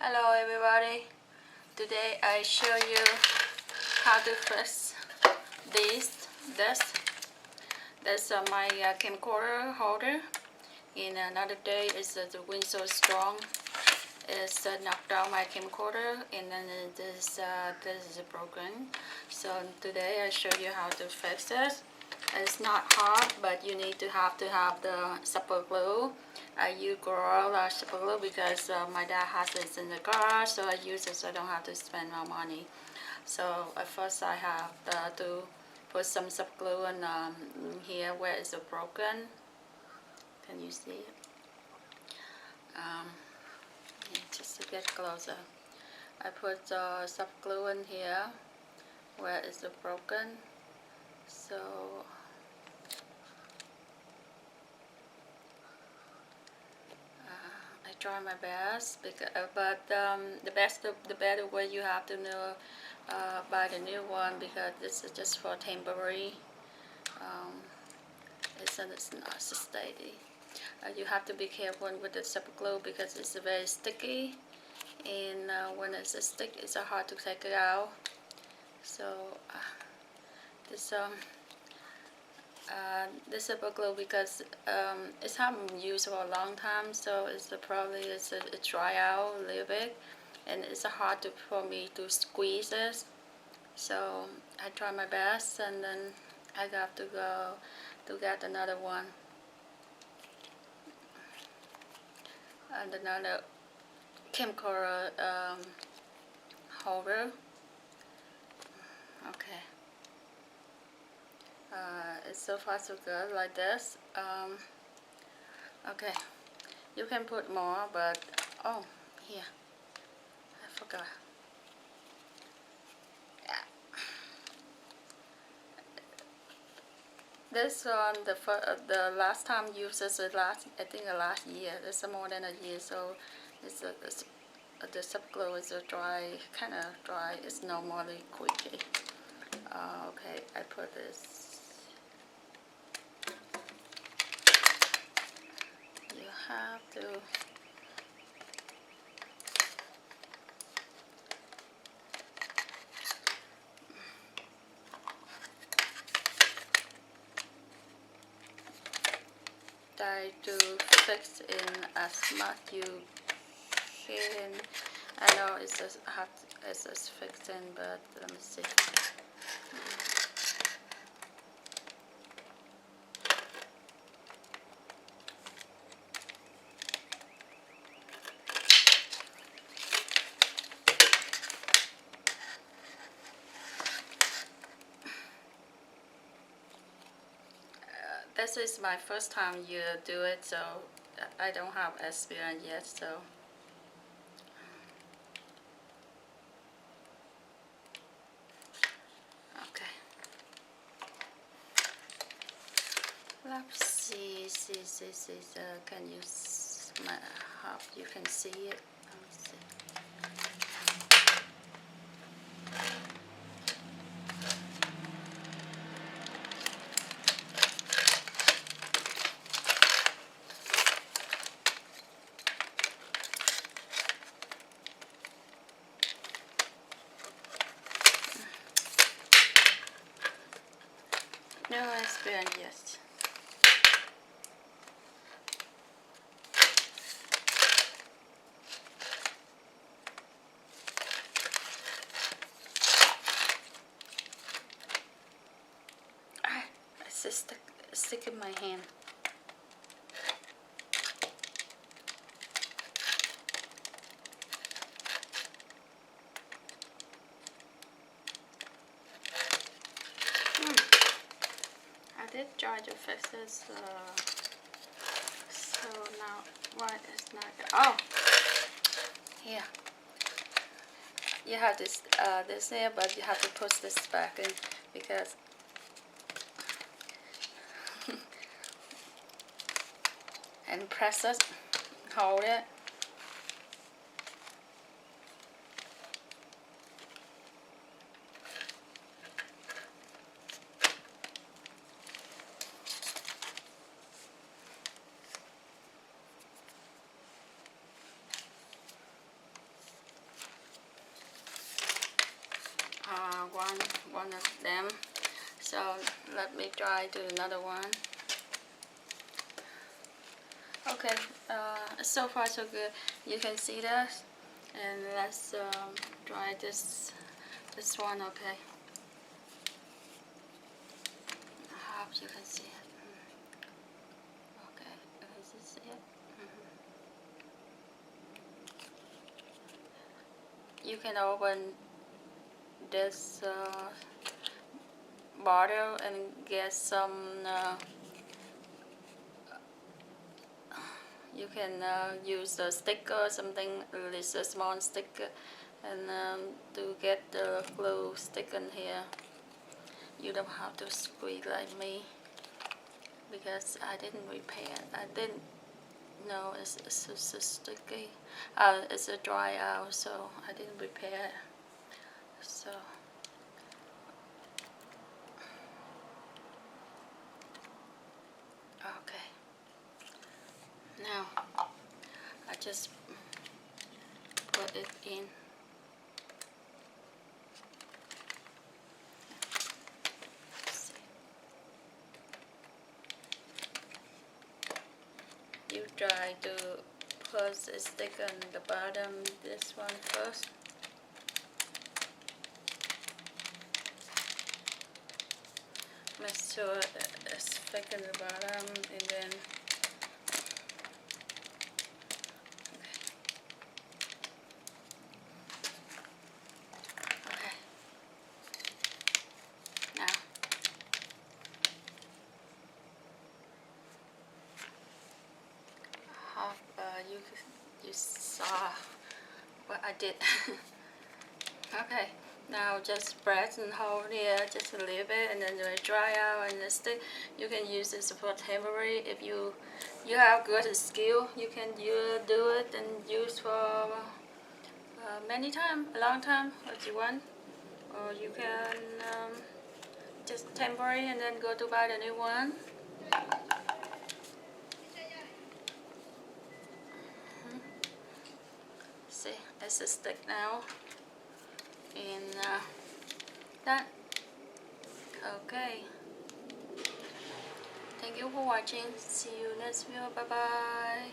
Hello everybody. Today I show you how to fix this. That's my camcorder holder. In another day, the wind so strong, it's knocked down my camcorder, and then this is broken. So today I show you how to fix it. It's not hard, but you need to have the super glue. I use Gorilla super glue because my dad has it in the car, so I use it so I don't have to spend more money. So at first I have to put some super glue in here where it's broken. Can you see it? Yeah, just to get closer. I put super glue in here where it's broken. So I try my best, because, but the better way you have to know buy the new one, because this is just for temporary. It's not steady. You have to be careful with the super glue because it's very sticky, and when it's a stick, it's hard to take it out. So this super glue, because it's haven't been used for a long time, so it's probably it dry out a little bit, and it's hard for me to squeeze it. So I try my best, and then I got to go to get another one and another camcorder holder. Okay. It's so far so good like this. Okay, you can put more, but oh, here, I forgot. Yeah. This one, the last time used is I think the last year. It's more than a year, so the super glue is kind of dry. It's normally quickly. Okay, I put this. You have to. Try to fix in as much you can. I know it's just fixing, but let me see. This is my first time you do it, so I don't have experience yet, so. Okay. Let's see, can you, hope you can see it. Let me see. No experience yet. It's stick in my hand. I did try to fix this, so now why is not? Oh, here. You have this here, but you have to push this back in because and press it, hold it. one of them. So let me try to another one. Okay, so far so good. You can see that, and let's try this one. Okay, I hope you can see it. Okay, this is it. You can open this bottle and get some. You can use a sticker or something, at least a small sticker, and to get the glue stick in here. You don't have to squeeze like me, because I didn't repair it. I didn't know it's so sticky. It's a dry out, so I didn't repair it. So okay, now I just put it in. You try to put the stick on the bottom, this one first. Make sure it's stick on the bottom, and then okay. Now you saw what I did. Okay, now just press and hold here just a little bit, and then it dry out, and the stick you can use this for temporary. If you have good skill, you can do it and use for many time, a long time if you want, or you can just temporary and then go to buy the new one. See, it's a stick now, and that. Okay. Thank you for watching. See you next video. Bye bye.